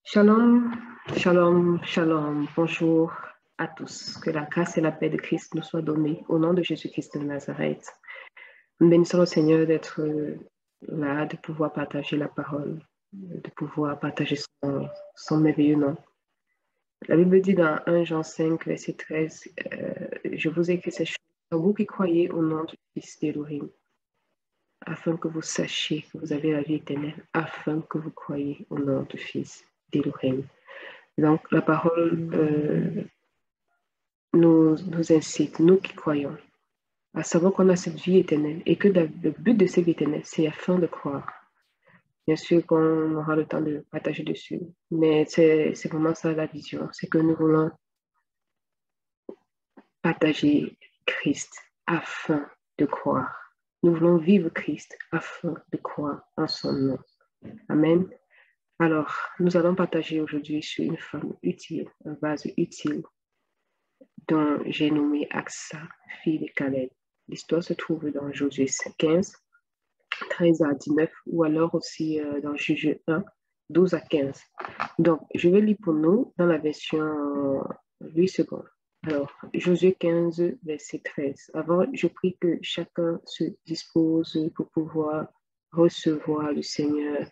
Shalom, shalom, shalom. Bonjour à tous. Que la grâce et la paix de Christ nous soient données au nom de Jésus-Christ de Nazareth. Nous bénissons le Seigneur d'être là, de pouvoir partager la parole, de pouvoir partager son merveilleux nom. La Bible dit dans 1 Jean 5, verset 13, je vous écris ces choses à vous qui croyez au nom du Fils d'Élohim, afin que vous sachiez que vous avez la vie éternelle, afin que vous croyez au nom du Fils d'Élohim. Donc, la parole nous incite, nous qui croyons, à savoir qu'on a cette vie éternelle et que le but de cette vie éternelle, c'est afin de croire. Bien sûr qu'on aura le temps de partager dessus, mais c'est vraiment ça la vision, c'est que nous voulons partager Christ afin de croire. Nous voulons vivre Christ afin de croire en son nom. Amen. Alors, nous allons partager aujourd'hui sur une femme utile, un vase utile, dont j'ai nommé Aksa, fille de Caleb. L'histoire se trouve dans Josué 15, 13 à 19, ou alors aussi dans Juge 1, 12 à 15. Donc, je vais lire pour nous dans la version 8 secondes. Alors, Josué 15, verset 13. Avant, je prie que chacun se dispose pour pouvoir recevoir du Seigneur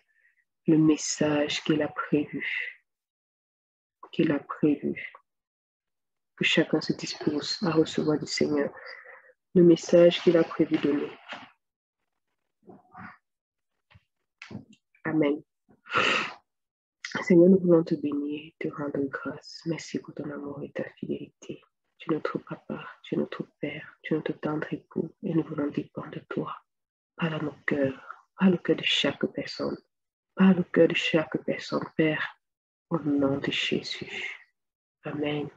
le message qu'il a prévu. Que chacun se dispose à recevoir du Seigneur le message qu'il a prévu donner. Amen. Seigneur, nous voulons te bénir, te rendre grâce. Merci pour ton amour et ta fidélité. Tu es notre papa, tu es notre père, tu es notre tendre époux et nous voulons dépendre de toi. Parle à nos cœurs, parle au cœur de chaque personne. Parle au cœur de chaque personne, Père, au nom de Jésus. Amen.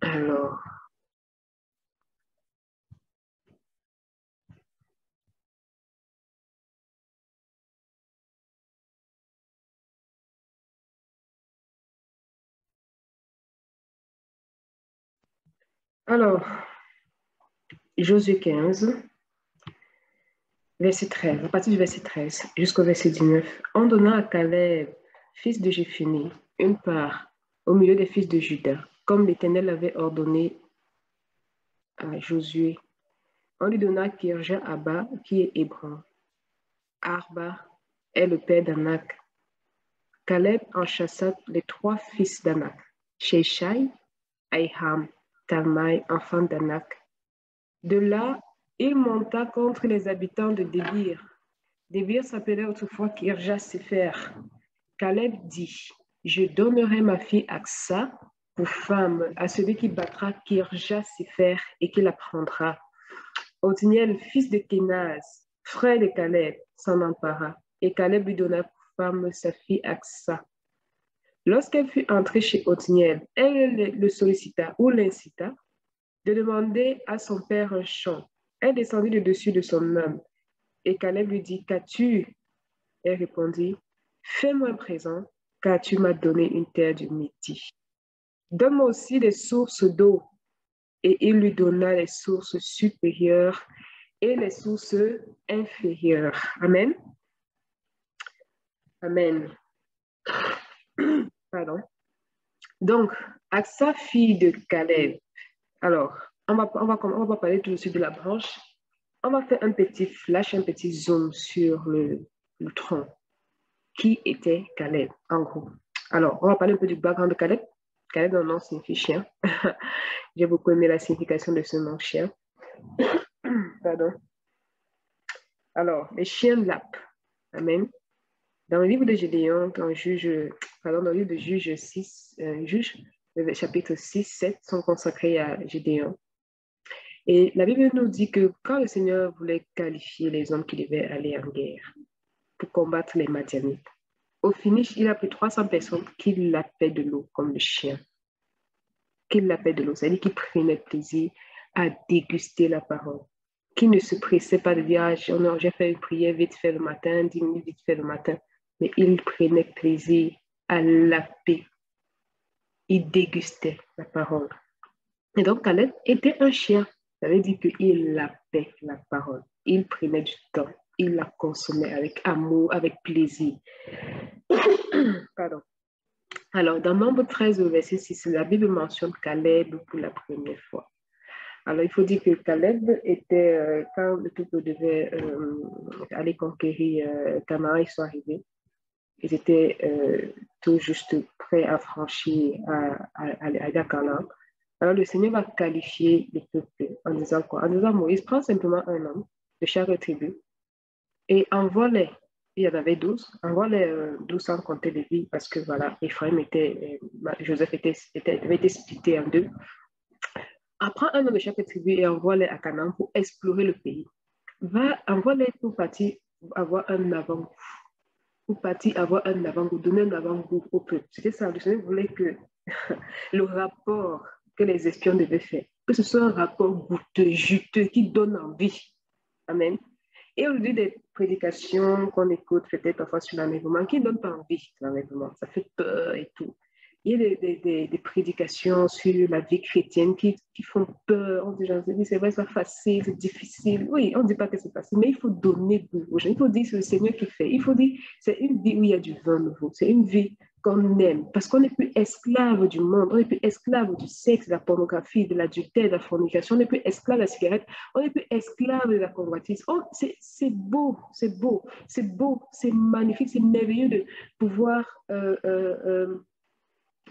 Alors, Josué 15, verset 13, à partir du verset 13 jusqu'au verset 19, on donna à Caleb, fils de Jéphuné, une part au milieu des fils de Juda, comme l'Éternel l'avait ordonné à Josué. On lui donna Kirja Abba, qui est Hébron. Arba est le père d'Anak. Caleb en chassa les trois fils d'Anak, Sheshai, Aïham, Talmaï, enfant d'Anak. De là, il monta contre les habitants de Débir. Débir s'appelait autrefois Kirja-Séfer. Caleb dit, je donnerai ma fille Aksa pour femme à celui qui battra Kirja-Séfer et qui la prendra. Othniel, fils de Kénaz, frère de Caleb, s'en empara, et Caleb lui donna pour femme sa fille Aksa. Lorsqu'elle fut entrée chez Othniel, elle le sollicita ou l'incita de demander à son père un champ. Elle descendit de dessus de son homme, et Caleb lui dit, qu'as-tu? Elle répondit, fais-moi un présent, car tu m'as donné une terre du Midi. Donne-moi aussi des sources d'eau. Et il lui donna les sources supérieures et les sources inférieures. Amen. Amen. Pardon. Donc, Aksa, fille de Caleb. Alors, on va pas parler tout de suite de la branche. On va faire un petit flash, un petit zoom sur le tronc. Qui était Caleb, en gros? Alors, on va parler un peu du background de Caleb. Caleb, son nom signifie chien. J'ai beaucoup aimé la signification de ce nom, chien. Pardon. Alors, les chiens lapent. Amen. Dans le livre de Gédéon, dans le livre de Juge 6, le chapitre 6, 7 sont consacrés à Gédéon. Et la Bible nous dit que quand le Seigneur voulait qualifier les hommes qui devaient aller en guerre pour combattre les Madianites, au finish, il a pris 300 personnes qui lapaient de l'eau comme le chien. Qui lapaient de l'eau, c'est-à-dire qui prenaient plaisir à déguster la parole. Qui ne se pressait pas de dire, ah, j'ai fait une prière vite fait le matin, 10 minutes vite fait le matin. Mais il prenait plaisir à laper. Il dégustait la parole. Et donc, Caleb était un chien. Ça veut dire qu'il lapait la parole. Il prenait du temps. Il la consommait avec amour, avec plaisir. Pardon. Alors, dans Nombre 13, au verset 6, la Bible mentionne Caleb pour la première fois. Alors, il faut dire que Caleb était, quand le peuple devait aller conquérir Canaan, ils sont arrivés. Ils étaient tout juste prêts à franchir, à aller à Canaan. Alors, le Seigneur va qualifier le peuple en disant quoi? En disant, Moïse, prend simplement un homme de chaque tribu et envoie-les. Il y en avait 12, envoie-les 12 sans compter les vies, parce que voilà, Ephraim était, Joseph avait été splitté en deux. Apprends un homme de chaque tribu et envoie-les à Canaan pour explorer le pays. Envoie-les pour partir avoir un avant-goût. Pour partir avoir un avant-goût, donner un avant-goût au peuple. C'était ça. Le Seigneur voulait que le rapport que les espions devaient faire, que ce soit un rapport goûteux, juteux, qui donne envie. Amen. Et aujourd'hui, des prédications qu'on écoute peut-être parfois sur l'enlèvement qui ne donnent pas envie, l'enlèvement. Ça fait peur et tout. Il y a des prédications sur la vie chrétienne qui font peur. On dit, c'est vrai, c'est pas facile, c'est difficile. Oui, on ne dit pas que c'est facile, mais il faut donner goût aux gens. Il faut dire, c'est le Seigneur qui fait. Il faut dire, c'est une vie où il y a du vin nouveau. C'est une vie qu'on aime. Parce qu'on n'est plus esclave du monde. On n'est plus esclave du sexe, de la pornographie, de l'adultère, de la fornication. On n'est plus esclave de la cigarette. On n'est plus esclave de la convoitise. Oh, c'est beau, c'est beau, c'est beau, c'est magnifique, c'est merveilleux de pouvoir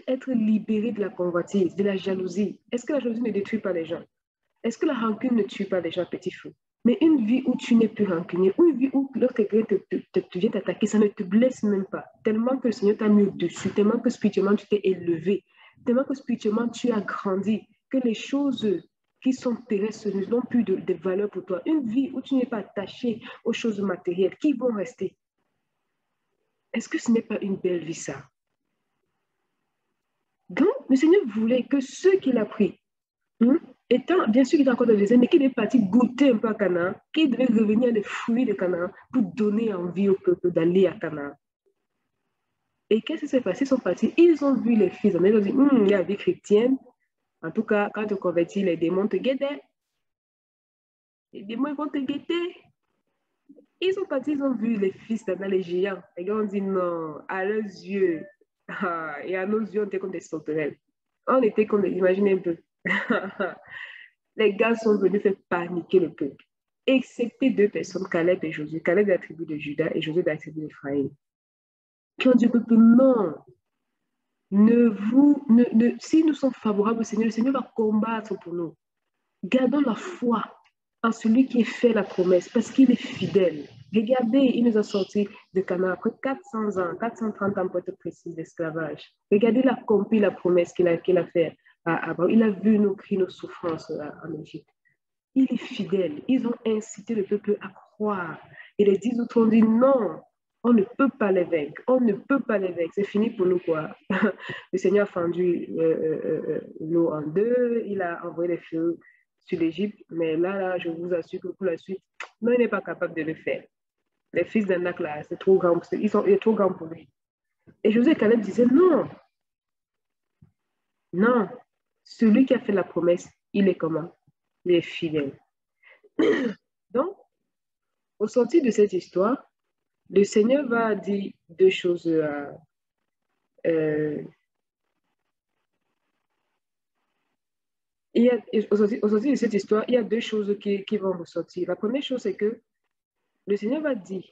être libéré de la convoitise, de la jalousie. Est-ce que la jalousie ne détruit pas les gens? Est-ce que la rancune ne tue pas les gens, petit fou? Mais une vie où tu n'es plus rancunier, une vie où lorsque quelqu'un vient t'attaquer, ça ne te blesse même pas. Tellement que le Seigneur t'a mis au-dessus, tellement que spirituellement tu t'es élevé, tellement que spirituellement tu as grandi, que les choses qui sont terrestres n'ont plus de valeur pour toi. Une vie où tu n'es pas attaché aux choses matérielles, qui vont rester? Est-ce que ce n'est pas une belle vie, ça? Donc, le Seigneur voulait que ceux qu'il a pris, étant, bien sûr qu'il est encore dans le désert, mais qu'il est parti goûter un peu à Canaan, qu'il devait revenir les fruits de Canaan pour donner envie au peuple d'aller à Canaan. Et qu'est-ce qui s'est passé? Ils sont partis, ils ont vu les fils, ils ont dit, il y a la vie chrétienne. En tout cas, quand tu convertis, les démons te guettaient. Les démons vont te guetter. Ils sont partis, ils ont vu les fils d'Anna, les géants. Les gars ont dit non, à leurs yeux. Et à nos yeux, on était comme des sauterelles. On était comme des, imaginez un peu. Les gars sont venus faire paniquer le peuple. Excepté deux personnes, Caleb et Josué. Caleb de la tribu de Juda et Josué de la tribu d'Ephraïm. Qui ont dit au peuple, non, si nous sommes favorables au Seigneur, le Seigneur va combattre pour nous. Gardons la foi en celui qui a fait la promesse, parce qu'il est fidèle. Regardez, il nous a sortis de Canaan après 400 ans, 430 ans pour être précis d'esclavage. Regardez, il a accompli la promesse qu'il a faite à Abraham. Il a vu nos cris, nos souffrances en Égypte. Il est fidèle. Ils ont incité le peuple à croire. Et les 10 autres ont dit non, on ne peut pas les vaincre. On ne peut pas les vaincre. C'est fini pour nous, quoi. Le Seigneur a fendu l'eau en deux. Il a envoyé les feux sur l'Égypte. Mais là, je vous assure que pour la suite, non, il n'est pas capable de le faire. Les fils d'Anak, là, c'est trop grand. Il est trop grand pour lui. Et Josué et Caleb disaient non. Non. Celui qui a fait la promesse, il est comment? Il est fidèle. Donc, au sortir de cette histoire, le Seigneur va dire deux choses. Au sortir de cette histoire, il y a deux choses qui vont ressortir. La première chose, c'est que le Seigneur va dire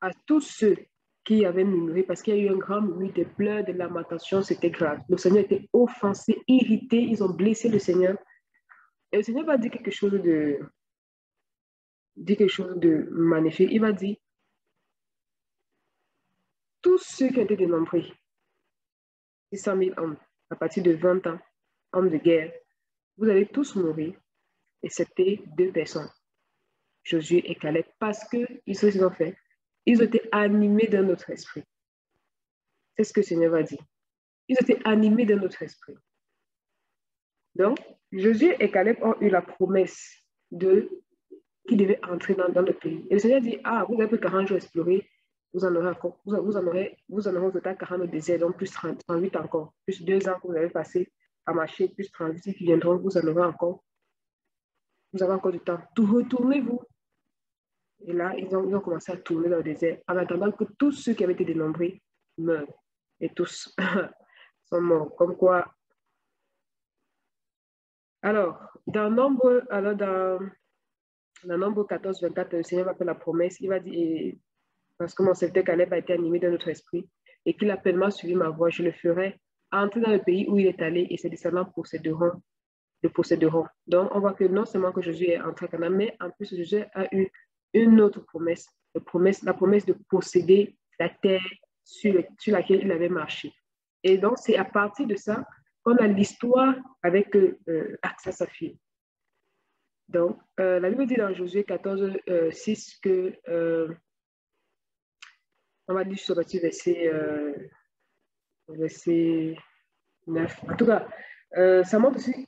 à tous ceux qui avaient murmuré, parce qu'il y a eu un grand murmure, des pleurs, des lamentations, c'était grave. Le Seigneur était offensé, irrité, ils ont blessé le Seigneur. Et le Seigneur va dire quelque chose de magnifique. Il va dire, tous ceux qui ont été dénombrés, 600 000 hommes, à partir de 20 ans, hommes de guerre, vous allez tous mourir, excepté deux personnes, Josué et Caleb, parce qu'ils ont fait. Ils ont été animés d'un autre esprit. C'est ce que le Seigneur va dire. Ils ont été animés d'un autre esprit. Donc, Josué et Caleb ont eu la promesse qu'ils devaient entrer dans le pays. Et le Seigneur dit, ah, vous avez pris 40 jours à explorer, vous en aurez encore, vous en aurez au total 40 au désert, donc plus 38 encore, plus 2 ans que vous avez passé à marcher, plus 38 qui viendront, vous en aurez encore. Vous avez encore du temps. Retournez-vous. Et là, ils ont commencé à tourner dans le désert en attendant que tous ceux qui avaient été dénombrés meurent et tous sont morts. Comme quoi, alors, dans Nombre 14, 24, le Seigneur va faire la promesse. Il va dire, parce que mon serviteur Caleb a été animé de notre esprit et qu'il a pleinement suivi ma voie, je le ferai entrer dans le pays où il est allé et ses descendants le posséderont. Donc, on voit que non seulement que Jésus est entré à Canaan, mais en plus, Jésus a eu une autre promesse, la promesse de posséder la terre sur laquelle il avait marché. Et donc, c'est à partir de ça qu'on a l'histoire avec Aksa, sa fille. Donc, la Bible dit dans Josué 14, 6 que, on va dire sur le verset 9. En tout cas, ça montre aussi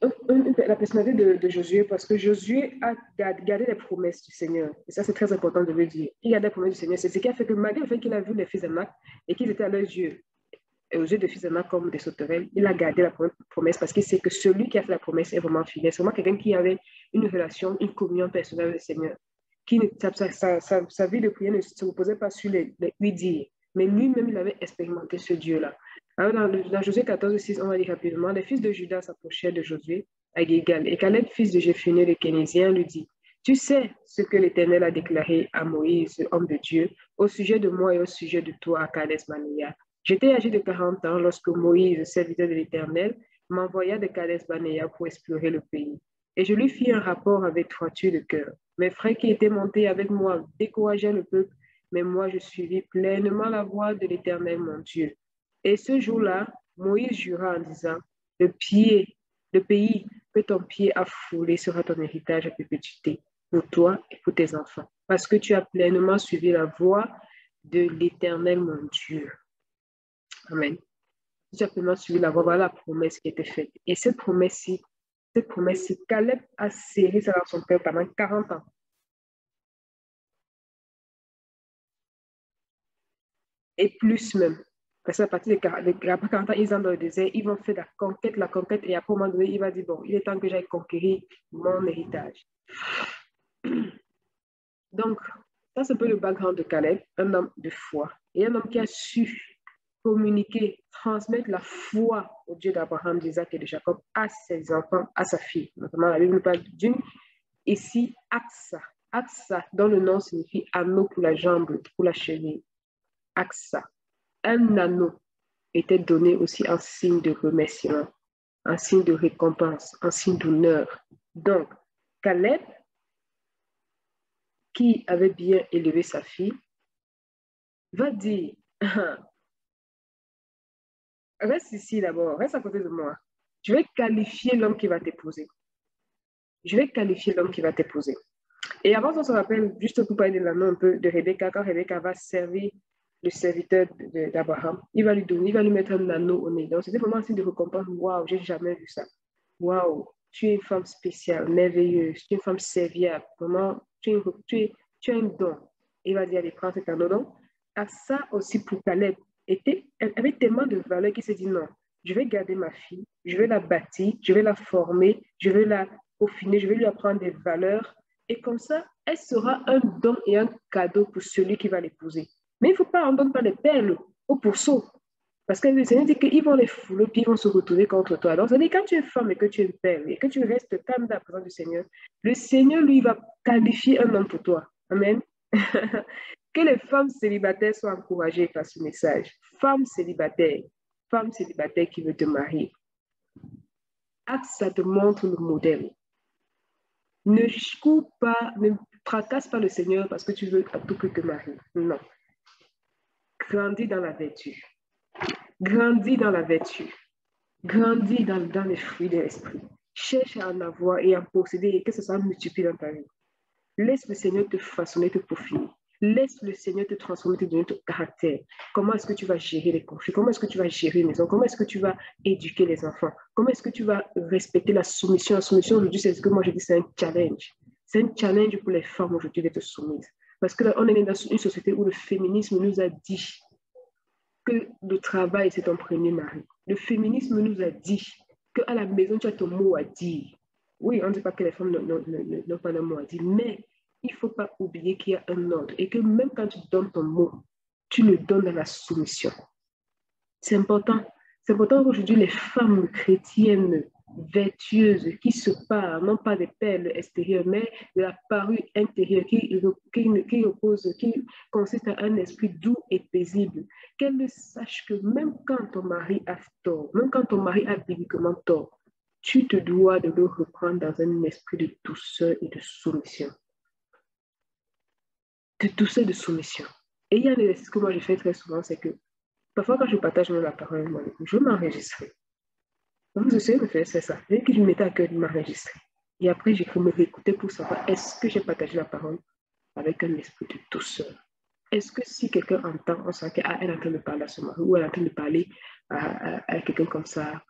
la personnalité de Josué parce que Josué a gardé les promesses du Seigneur. Et ça, c'est très important de le dire. Il a des promesses du Seigneur. C'est ce qui a fait que malgré le fait qu'il a vu les fils d'Anak et qu'ils étaient à leurs yeux, et aux yeux des fils d'Anak comme des sauterelles, il a gardé la promesse parce qu'il sait que celui qui a fait la promesse est vraiment fidèle. C'est vraiment quelqu'un qui avait une relation, une communion personnelle avec le Seigneur. Sa vie de prière ne se reposait pas sur les oui-dire, mais lui-même, il avait expérimenté ce Dieu-là. Alors, dans Josué 14, 6, on va dire rapidement, les fils de Judas s'approchèrent de Josué à Gilgal, et Caleb, fils de Jéphunnée le Kénésien, lui dit, tu sais ce que l'Éternel a déclaré à Moïse, homme de Dieu, au sujet de moi et au sujet de toi à Kades-Barnéa. J'étais âgé de 40 ans lorsque Moïse, serviteur de l'Éternel, m'envoya de Kades-Barnéa pour explorer le pays. Et je lui fis un rapport avec droiture de cœur. Mes frères qui étaient montés avec moi décourageaient le peuple, mais moi je suivis pleinement la voie de l'Éternel mon Dieu. Et ce jour-là, Moïse jura en disant, le pays que ton pied a foulé sera ton héritage à perpétuité pour toi et pour tes enfants, parce que tu as pleinement suivi la voie de l'Éternel mon Dieu. Amen. Tu as pleinement suivi la voie, voilà la promesse qui était faite. Et cette promesse-ci, Caleb a serré ça dans son cœur pendant 40 ans. Et plus même. Parce qu'à partir de 40 ans, ils sont dans le désert, ils vont faire la conquête, et après, au moment donné, il va dire, bon, il est temps que j'aille conquérir mon héritage. Donc, ça, c'est un peu le background de Caleb, un homme de foi, et un homme qui a su communiquer, transmettre la foi au Dieu d'Abraham, d'Isaac et de Jacob à ses enfants, à sa fille. Notamment, la Bible parle d'une, ici, Aksa. Aksa, dont le nom signifie anneau pour la jambe, pour la cheville. Aksa. Un anneau était donné aussi en signe de remerciement, en signe de récompense, en signe d'honneur. Donc, Caleb, qui avait bien élevé sa fille, va dire, reste ici d'abord, reste à côté de moi. Je vais qualifier l'homme qui va t'épouser. Je vais qualifier l'homme qui va t'épouser. Et avant, on se rappelle, juste pour parler de l'anneau un peu de Rebecca, quand Rebecca va servir le serviteur d'Abraham, il va lui mettre un anneau au nez. Donc, c'était vraiment un signe de récompense. Waouh, j'ai jamais vu ça. Waouh, tu es une femme spéciale, merveilleuse, tu es une femme serviable. Vraiment, tu as un don. Il va dire, allez, prends cet anneau. Donc, à ça aussi pour Caleb, elle avait tellement de valeur qu'il s'est dit non, je vais garder ma fille, je vais la bâtir, je vais la former, je vais la peaufiner, je vais lui apprendre des valeurs. Et comme ça, elle sera un don et un cadeau pour celui qui va l'épouser. Mais il ne faut pas en donner pas les perles au pourceau. Parce que le Seigneur dit qu'ils vont les fouler, puis ils vont se retourner contre toi. Alors, ça dit quand tu es femme et que tu es une perle, et que tu restes calme dans la présence du Seigneur, le Seigneur, lui, va qualifier un homme pour toi. Amen. Que les femmes célibataires soient encouragées par ce message. Femme célibataire qui veut te marier. Ça te montre le modèle. Ne cours pas, ne fracasse pas le Seigneur parce que tu veux à tout prix te marier. Non. Grandis dans la vertu. Grandis dans la vertu. Grandis dans les fruits de l'esprit. Cherche à en avoir et à en posséder et que ce soit multiplié dans ta vie. Laisse le Seigneur te façonner, te peaufiner. Laisse le Seigneur te transformer, te donner ton caractère. Comment est-ce que tu vas gérer les conflits? Comment est-ce que tu vas gérer les maisons? Comment est-ce que tu vas éduquer les enfants? Comment est-ce que tu vas respecter la soumission? La soumission, aujourd'hui, c'est ce que moi je dis, c'est un challenge. C'est un challenge pour les femmes aujourd'hui d'être soumises. Parce que là, on est dans une société où le féminisme nous a dit que le travail, c'est ton premier mari. Le féminisme nous a dit qu'à la maison, tu as ton mot à dire. Oui, on ne dit pas que les femmes n'ont pas de mot à dire, mais il ne faut pas oublier qu'il y a un ordre et que même quand tu donnes ton mot, tu le donnes dans la soumission. C'est important. C'est important qu'aujourd'hui, les femmes chrétiennes vertueuses qui se parlent, non pas des perles extérieures, mais de la parure intérieure qui consiste à un esprit doux et paisible, qu'elles sachent que même quand ton mari a tort, même quand ton mari a bibliquement tort, tu te dois de le reprendre dans un esprit de douceur et de soumission. De douceur et de soumission. Et il y a un exercice que moi je fais très souvent, c'est que parfois, quand je partage la parole, je m'enregistre. Vous essayez de faire ça. Dès que je me mettais à cœur de m'enregistrer. Et après, j'ai pu me réécouter pour savoir est-ce que j'ai partagé la parole avec un esprit de douceur. Est-ce que si quelqu'un entend, on sent qu'elle est en train de parler à son mari ou elle est en train de parler à quelqu'un comme ça,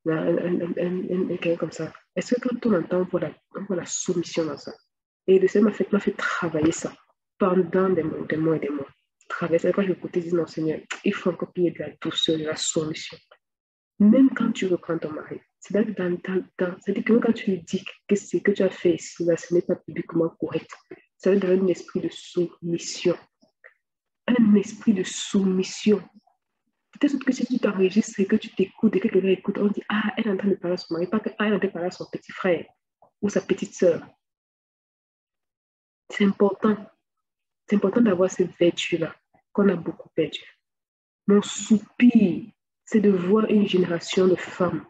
quelqu'un comme ça. Est-ce que quand on entend, on voit la soumission dans ça? Et le Seigneur m'a fait travailler ça pendant des mois et des mois. Travailler, quand je m'écoutais, je dis non, Seigneur, il faut encore qu'il y ait de la douceur, de la soumission. Même quand tu reprends ton mari, c'est-à-dire que quand tu lui dis que ce que tu as fait ici, là, ce n'est pas publiquement correct, ça veut dire un esprit de soumission. Un esprit de soumission. Peut-être que si tu t'enregistres et que tu t'écoutes et que quelqu'un écoute, on dit ah, elle est en train de parler à son mari, pas qu'elle est en train de parler à son petit frère ou sa petite sœur. C'est important. C'est important d'avoir cette vertu-là qu'on a beaucoup perdu. Mon soupir, c'est de voir une génération de femmes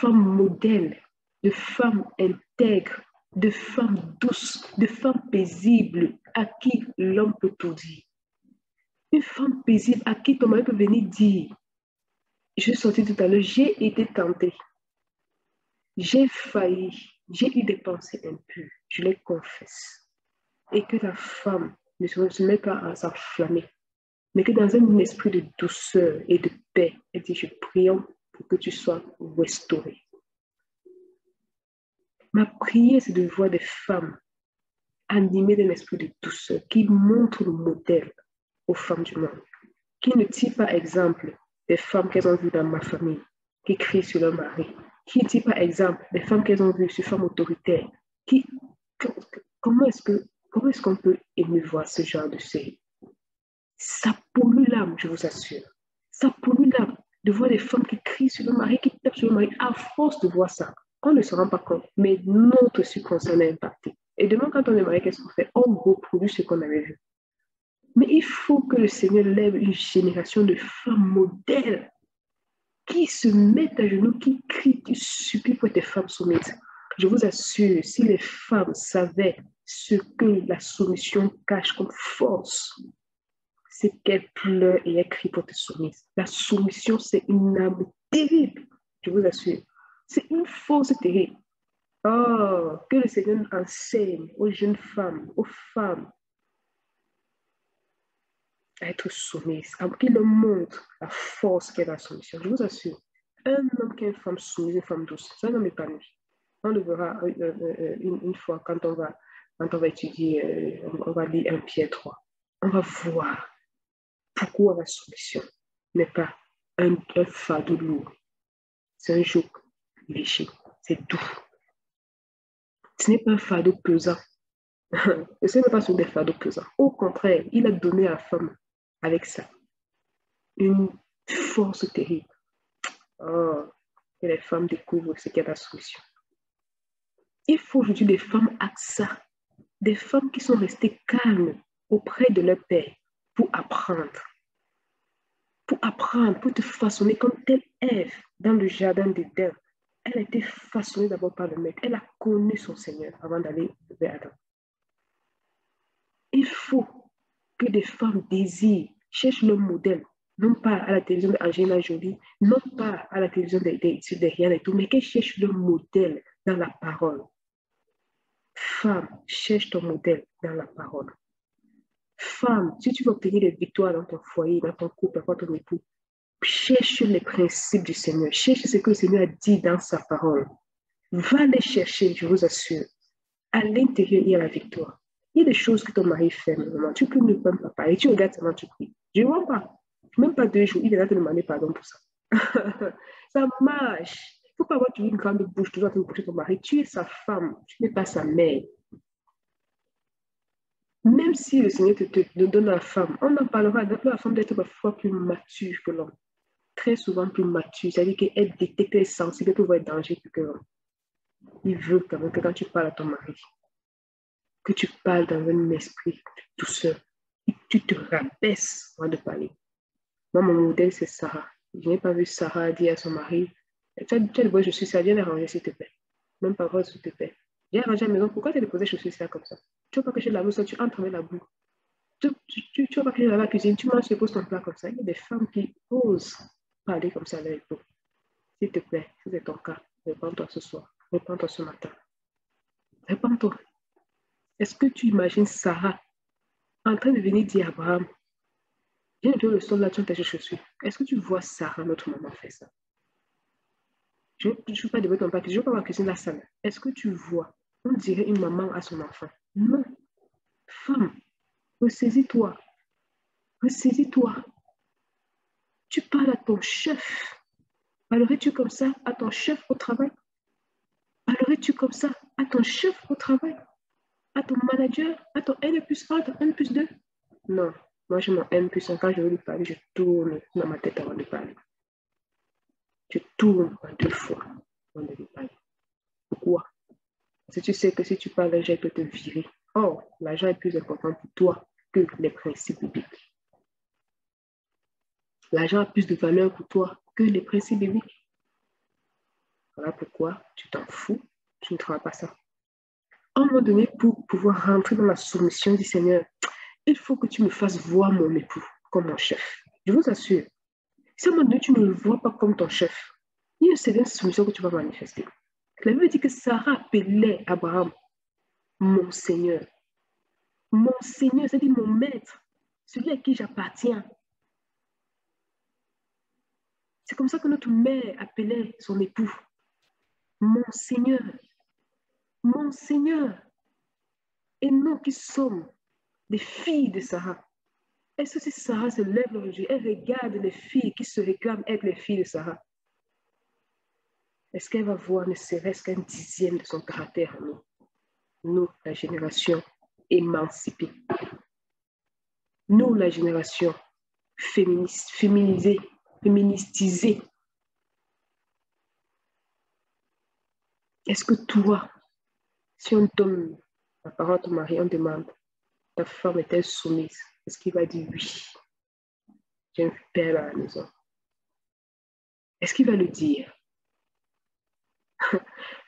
modèles, de femmes intègres, de femmes douces, de femmes paisibles à qui l'homme peut tout dire. Une femme paisible à qui ton mari peut venir dire, je suis sortie tout à l'heure, j'ai été tentée, j'ai failli, j'ai eu des pensées impures, je les confesse. Et que la femme ne se met pas à s'enflammer, mais que dans un esprit de douceur et de paix, elle dit, je prie pour que tu sois restaurée. Ma prière, c'est de voir des femmes animées d'un esprit de douceur qui montrent le modèle aux femmes du monde, qui ne tirent pas exemple des femmes qu'elles ont vues dans ma famille, qui crient sur leur mari, qui ne tirent pas exemple des femmes qu'elles ont vues sur femmes autoritaires. Comment est-ce qu'on peut émouvoir ce genre de série? Ça pollue l'âme, je vous assure. Ça pollue l'âme de voir des femmes qui crient sur le mari, qui tapent sur le mari. À force de voir ça, on ne se rend pas compte, mais notre subconscient est impacté. Et demain, quand on est marié, qu'est-ce qu'on fait? On reproduit ce qu'on avait vu. Mais il faut que le Seigneur lève une génération de femmes modèles qui se mettent à genoux, qui crient, qui supplient pour être des femmes soumises. Je vous assure, si les femmes savaient ce que la soumission cache comme force, c'est qu'elle pleure et elle crie pour te soumise. La soumission, c'est une âme terrible, je vous assure. C'est une force terrible. Oh, que le Seigneur enseigne aux jeunes femmes, aux femmes, à être soumises, qu'il leur montre la force qu'est la soumission. Je vous assure, un homme qui est une femme soumise, une femme douce, c'est un homme épanoui. On le verra une fois quand on va étudier, on va lire 1 Pierre 3. On va voir pourquoi la soumission n'est pas un fardeau lourd. C'est un joug léger, c'est doux. Ce n'est pas un fardeau pesant. Ce n'est pas sur des fardeaux pesants. Au contraire, il a donné à la femme, avec ça, une force terrible. Oh, et les femmes découvrent ce qu'est la soumission. Il faut aujourd'hui des femmes AXA, des femmes qui sont restées calmes auprès de leur père pour apprendre, pour te façonner comme telle Ève dans le jardin d'Éden. Elle a été façonnée d'abord par le maître. Elle a connu son Seigneur avant d'aller vers Adam. Il faut que des femmes désirent, cherchent leur modèle, non pas à la télévision d'Angelina Jolie, non pas à la télévision de Rihanna et tout, mais qu'elles cherchent leur modèle dans la parole. Femme, cherche ton modèle dans la parole. Femme, si tu veux obtenir des victoires dans ton foyer, dans ton couple, avec ton époux, cherche les principes du Seigneur. Cherche ce que le Seigneur a dit dans sa parole. Va les chercher, je vous assure. À l'intérieur, il y a la victoire. Il y a des choses que ton mari fait, maman. Tu peux ne pas parler. Tu regardes seulement, tu pries. Je ne vois pas. Même pas 2 jours, il est là te demander pardon pour ça. Ça marche. Il ne faut pas avoir une grande bouche, toujours en train de boucher ton mari. Tu es sa femme. Tu n'es pas sa mère. Même si le Seigneur te donne la femme, on en parlera. La femme doit être parfois plus mature que l'homme. Très souvent plus mature. C'est-à-dire qu'elle détecte, elle est sensible, elle peut voir le danger plus que l'homme. Il veut quand même que quand tu parles à ton mari, que tu parles dans un esprit de douceur. Tu te rabaisses avant de parler. Moi, mon modèle, c'est Sarah. Je n'ai pas vu Sarah dire à son mari, tu as le beau chaussures, ça, viens les ranger, s'il te plaît. Même pas voir, s'il te plaît. Viens ranger à la maison, pourquoi tu as déposé les chaussures ça comme ça? Tu ne veux pas que je lave ça, tu entres avec la boue. Tu ne veux pas que je lave la cuisine, tu manges, tu poses ton plat comme ça. Il y a des femmes qui osent parler comme ça avec vous. S'il te plaît, si c'est ton cas, répands-toi ce soir, répands-toi ce matin. Répands-toi. Est-ce que tu imagines Sarah en train de venir dire à Abraham, viens de le sol là, tu as tes chaussures. Est-ce que tu vois Sarah, notre maman, faire ça? Je ne veux pas dévoiler ton papier, je ne veux pas ma cuisine la salle. Est-ce que tu vois? On dirait une maman à son enfant. Non. Femme, ressaisis-toi. Ressaisis-toi. Tu parles à ton chef. Parlerais-tu comme ça à ton chef au travail? Parlerais-tu comme ça à ton chef au travail? À ton manager? À ton N+1, ton N+2? Non. Moi, j'ai mon N+1. Quand je veux lui parler, je tourne dans ma tête avant de parler. Je tourne en 2 fois avant de lui parler. Pourquoi? Parce que tu sais que si tu parles d'un il peut te virer. Or, l'argent est plus important pour toi que les principes bibliques. L'argent a plus de valeur pour toi que les principes bibliques. Voilà pourquoi tu t'en fous, tu ne feras pas ça. À un moment donné, pour pouvoir rentrer dans la soumission du Seigneur, il faut que tu me fasses voir mon époux comme mon chef. Je vous assure, si à un moment donné, tu ne le vois pas comme ton chef, il y a une certaine soumission que tu vas manifester. La Bible dit que Sarah appelait Abraham mon Seigneur. Mon Seigneur, c'est-à-dire mon maître, celui à qui j'appartiens. C'est comme ça que notre mère appelait son époux. Mon Seigneur. Mon Seigneur. Et nous qui sommes des filles de Sarah. Est-ce que si Sarah se lève aujourd'hui, elle regarde les filles qui se réclament être les filles de Sarah? Est-ce qu'elle va voir ne serait-ce qu'un dixième de son caractère en nous? Nous, la génération émancipée. Nous, la génération féminisée, féministisée. Est-ce que toi, si on donne la parole à ton mari, on demande, ta femme est-elle soumise? Est-ce qu'il va dire oui? J'ai un père à la maison. Est-ce qu'il va le dire?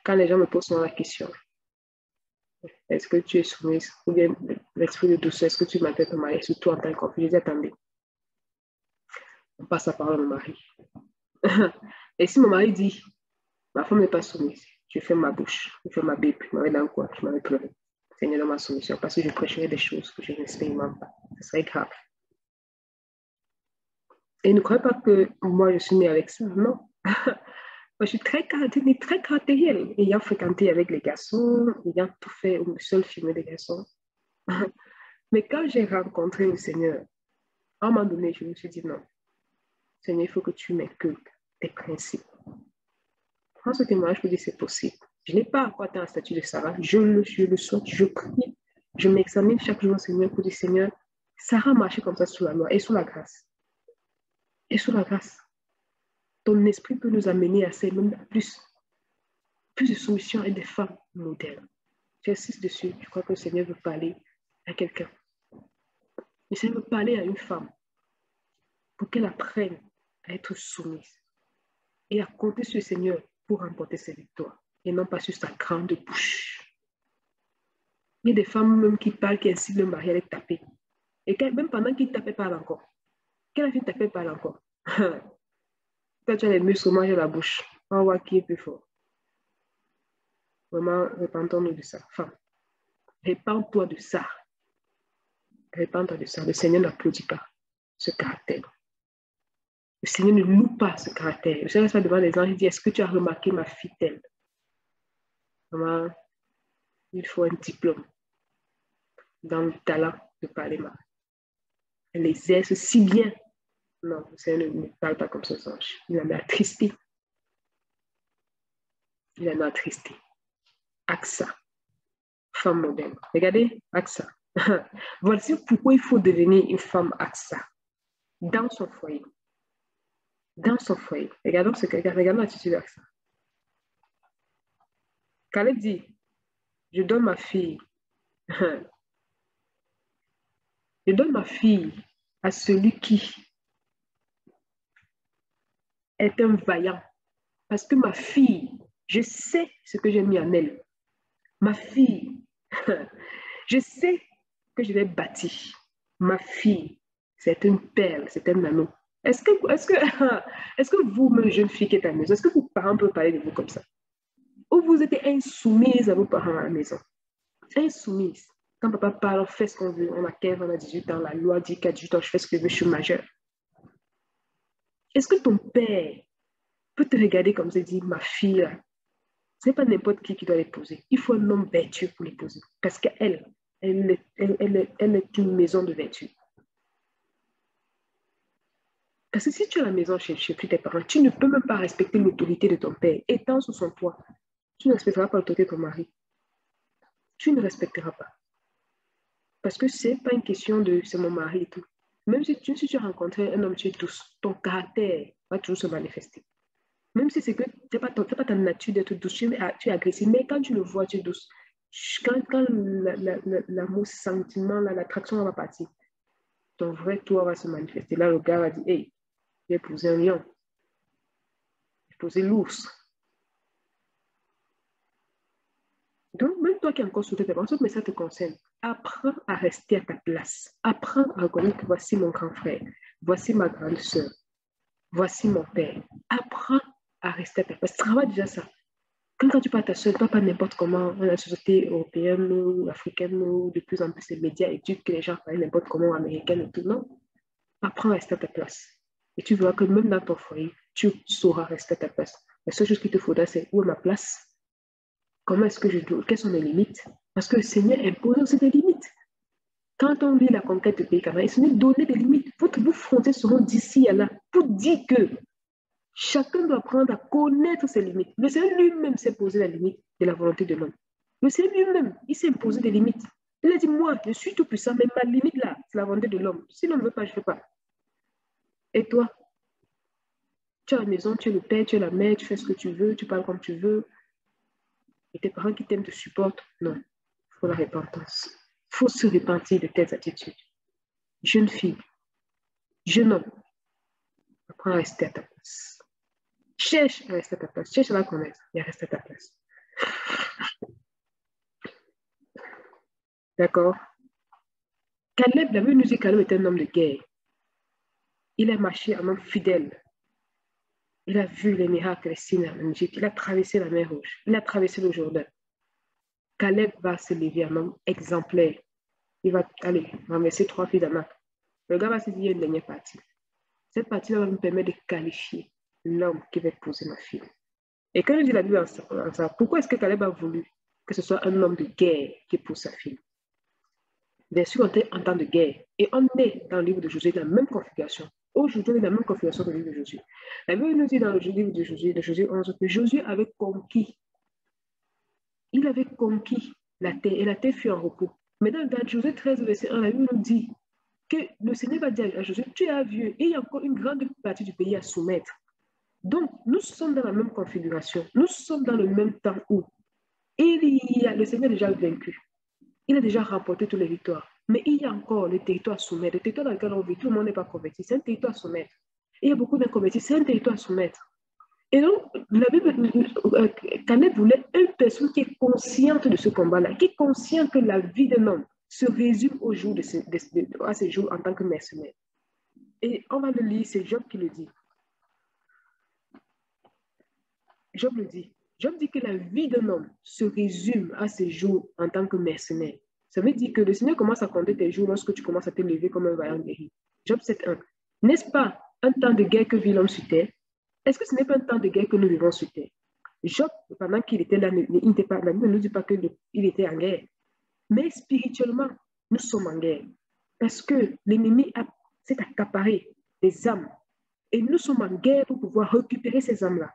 Quand les gens me posent la question, est-ce que tu es soumise? Ou bien l'esprit de douceur, est-ce que tu m'appelles ton mari? Surtout en tant qu'enfant, je dis, attendez, on passe la parole à mon mari. Et si mon mari dit, ma femme n'est pas soumise, je fais ma bouche, je fais ma bible, je m'avais dans quoi, je m'avais pleuré. Seigneur, dans ma soumission, parce que je prêcherais des choses que je n'expérimente pas. Ce serait grave. Et ne croyez pas que moi, je suis née avec ça. Non. Moi, je suis très caractérielle, ayant fréquenté avec les garçons, ayant tout fait au seul filmer des garçons. Mais quand j'ai rencontré le Seigneur, à un moment donné, je me suis dit non. Seigneur, il faut que tu m'inculques tes principes. Prends ce témoignage pour dire c'est possible. Je n'ai pas encore atteint un statut de Sarah. Je le souhaite, je prie. Je m'examine chaque jour, Seigneur, pour dire Seigneur, Sarah marchait comme ça sous la loi et sous la grâce. Et sous la grâce. Ton esprit peut nous amener à ces même plus de soumission et des femmes modèles. J'insiste dessus. Je crois que le Seigneur veut parler à quelqu'un. Le Seigneur veut parler à une femme pour qu'elle apprenne à être soumise et à compter sur le Seigneur pour remporter ses victoires et non pas sur sa grande bouche. Il y a des femmes même qui parlent, qui incitent le mari à les taper. Et même pendant qu'il tapait, parle encore. Quand la fille tapait, parle encore. Quand tu as les muscles, mange la bouche. On va voir qui est plus fort. Vraiment, répandons-nous de ça. Femme, répands-toi de ça. Répands-toi de ça. Le Seigneur n'applaudit pas ce caractère. Le Seigneur ne loue pas ce caractère. Le Seigneur va devant les anges et dit, est-ce que tu as remarqué ma fille telle? Vraiment, il faut un diplôme dans le talent de parler mal. Elle exerce si bien. Non, le Seigneur ne parle pas comme ses anges. Il en est attristé. Il en est attristé. AXA, femme moderne. Regardez, AXA. Voici pourquoi il faut devenir une femme AXA dans son foyer. Dans son foyer. Regardons l'attitude d'AXA. Caleb dit, je donne ma fille. Je donne ma fille à celui qui est un vaillant. Parce que ma fille, je sais ce que j'ai mis en elle. Ma fille, je sais que je l'ai bâtie. Ma fille, c'est une perle, c'est un anneau. Est-ce que vous, jeune fille qui êtes à la maison, est-ce que vos parents peuvent parler de vous comme ça? Ou vous êtes insoumise à vos parents à la maison? Insoumise. Quand papa parle, on fait ce qu'on veut. On a 15, on a 18 ans, la loi dit qu'à 18 ans, je fais ce que je veux, je suis majeure. Est-ce que ton père peut te regarder comme ça et dire, ma fille, ce n'est pas n'importe qui doit l'épouser. Il faut un homme vertueux pour l'épouser. Parce qu'elle, elle est une maison de vertu. Parce que si tu es à la maison chez tes parents, tu ne peux même pas respecter l'autorité de ton père. Étant sous son toit, tu ne respecteras pas l'autorité de ton mari. Tu ne respecteras pas. Parce que ce n'est pas une question de c'est mon mari et tout. Même si tu as rencontré un homme, tu es douce, ton caractère va toujours se manifester. Même si c'est que tu n'as pas ta nature d'être douce, tu es agressif, mais quand tu le vois, tu es douce. Quand l'amour, sentiment, l'attraction va partir, ton vrai toi va se manifester. Là, le gars va dire, hey, j'ai épousé un lion, j'ai épousé l'ours. Donc, même toi qui es encore sous tes pensées, mais ça te concerne. Apprends à rester à ta place. Apprends à reconnaître que voici mon grand frère, voici ma grande soeur, voici mon père. Apprends à rester à ta place. Travaille déjà ça. Quand tu parles à ta soeur, pas n'importe comment, dans la société européenne ou africaine, ou de plus en plus les médias éduquent que les gens parlent n'importe comment, américaine et tout. Non. Apprends à rester à ta place. Et tu verras que même dans ton foyer, tu sauras rester à ta place. La seule chose qu'il te faudra, c'est où est ma place? Comment est-ce que je dois? Quelles sont mes limites? Parce que le Seigneur impose aussi des limites. Quand on lit la conquête du pays Canaan, il se donner des limites. Vos frontières seront d'ici à là pour dire que chacun doit apprendre à connaître ses limites. Le Seigneur lui-même s'est posé la limite de la volonté de l'homme. Le Seigneur lui-même, il s'est imposé des limites. Il a dit, moi, je suis tout puissant, mais ma limite là, c'est la volonté de l'homme. Si l'homme ne veut pas, je ne fais pas. Et toi, tu es à la maison, tu es le père, tu es la mère, tu fais ce que tu veux, tu parles comme tu veux. Et tes parents qui t'aiment te supportent. Non, il faut la repentance. Il faut se repentir de telles attitudes. Jeune fille, jeune homme, apprends à rester à ta place. Cherche à rester à ta place. Cherche à la connaître et à rester à ta place. D'accord? Caleb, la Bible nous dit que Caleb était un homme de guerre. Il a marché un homme fidèle. Il a vu les miracles, les signes en Égypte. Il a traversé la mer Rouge. Il a traversé le Jourdain. Caleb va se lever un homme exemplaire. Il va aller ramasser 3 filles d'Anak. Le gars va se dire, il y a une dernière partie. Cette partie-là va nous permettre de qualifier l'homme qui va épouser ma fille. Et quand je dis la Bible en ça, pourquoi est-ce que Caleb a voulu que ce soit un homme de guerre qui épouse sa fille? Bien sûr, on est en temps de guerre. Et on est dans le livre de Josué, dans la même configuration. Aujourd'hui, on est dans la même configuration que le livre de Josué. La Bible nous dit dans le livre de Josué 11, que Josué avait conquis. Il avait conquis la terre et la terre fut en repos. Mais dans Josué 13, verset 1, la Bible nous dit que le Seigneur va dire à Josué, tu es vieux et il y a encore une grande partie du pays à soumettre. Donc, nous sommes dans la même configuration. Nous sommes dans le même temps où le Seigneur a déjà vaincu. Il a déjà remporté toutes les victoires. Mais il y a encore le territoire à soumettre. Le territoire dans lequel on vit, tout le monde n'est pas converti. C'est un territoire à soumettre. Il y a beaucoup d'inconvertis. C'est un territoire à soumettre. Et donc, la Bible, Caleb voulait une personne qui est consciente de ce combat-là, qui est consciente que la vie d'un homme se résume au jour à ce jour en tant que mercenaire. Et on va le lire, c'est Job qui le dit. Job le dit. Job dit que la vie d'un homme se résume à ses jours en tant que mercenaire. Ça veut dire que le Seigneur commence à compter tes jours lorsque tu commences à te lever comme un vaillant guerrier. Job 7.1. N'est-ce pas un temps de guerre que vit l'homme sur terre? Est-ce que ce n'est pas un temps de guerre que nous vivons sur terre? Job, pendant qu'il était là, la Bible ne nous dit pas qu'il était en guerre. Mais spirituellement, nous sommes en guerre. Parce que l'ennemi s'est accaparé des âmes. Et nous sommes en guerre pour pouvoir récupérer ces âmes-là.